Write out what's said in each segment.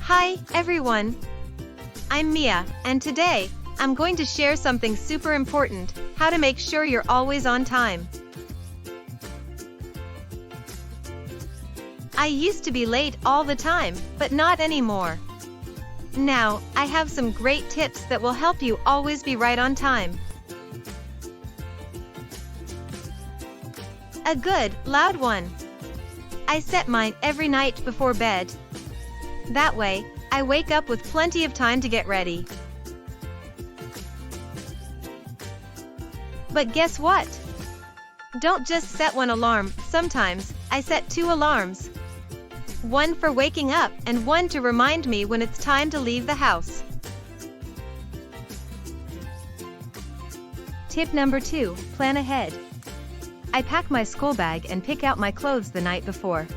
Hi, everyone. I'm Mia, and today, I'm going to share something super important, how to make sure you're always on time. I used to be late all the time, but not anymore. Now, I have some great tips that will help you always be right on time. A good, loud one. I set mine every night before bed. That way, I wake up with plenty of time to get ready. But guess what? Don't just set one alarm, sometimes, I set 2 alarms. One for waking up and one to remind me when it's time to leave the house. Tip number 2, plan ahead. I pack my school bag and pick out my clothes the night before.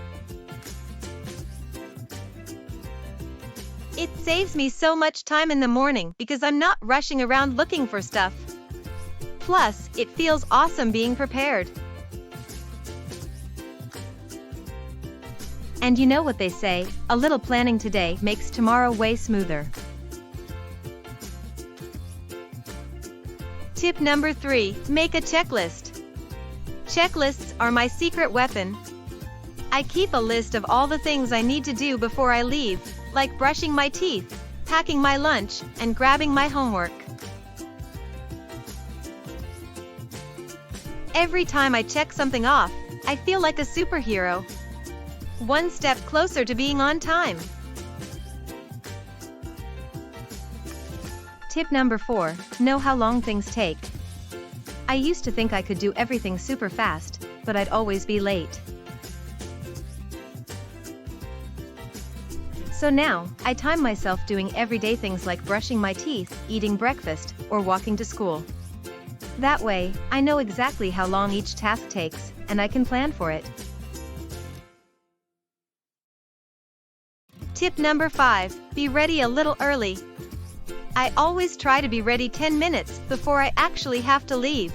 It saves me so much time in the morning because I'm not rushing around looking for stuff. Plus, it feels awesome being prepared. And you know what they say, a little planning today makes tomorrow way smoother. Tip number 3, make a checklist. Checklists are my secret weapon. I keep a list of all the things I need to do before I leave, like brushing my teeth, packing my lunch, and grabbing my homework. Every time I check something off, I feel like a superhero. One step closer to being on time. Tip number 4, know how long things take. I used to think I could do everything super fast, but I'd always be late. So now, I time myself doing everyday things like brushing my teeth, eating breakfast, or walking to school. That way, I know exactly how long each task takes, and I can plan for it. Tip number 5, be ready a little early. I always try to be ready 10 minutes before I actually have to leave.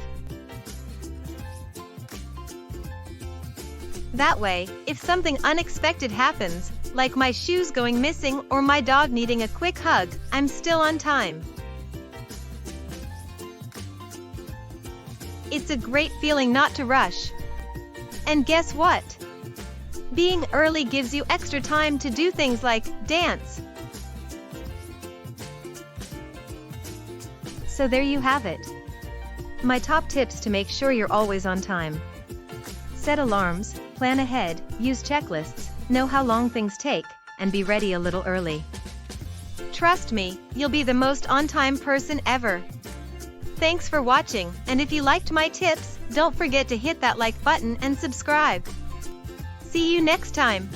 That way, if something unexpected happens, like my shoes going missing or my dog needing a quick hug, I'm still on time. It's a great feeling not to rush. And guess what? Being early gives you extra time to do things like dance. So there you have it. My top tips to make sure you're always on time. Set alarms, plan ahead, use checklists, know how long things take, and be ready a little early. Trust me, you'll be the most on-time person ever. Thanks for watching, and if you liked my tips, don't forget to hit that like button and subscribe. See you next time.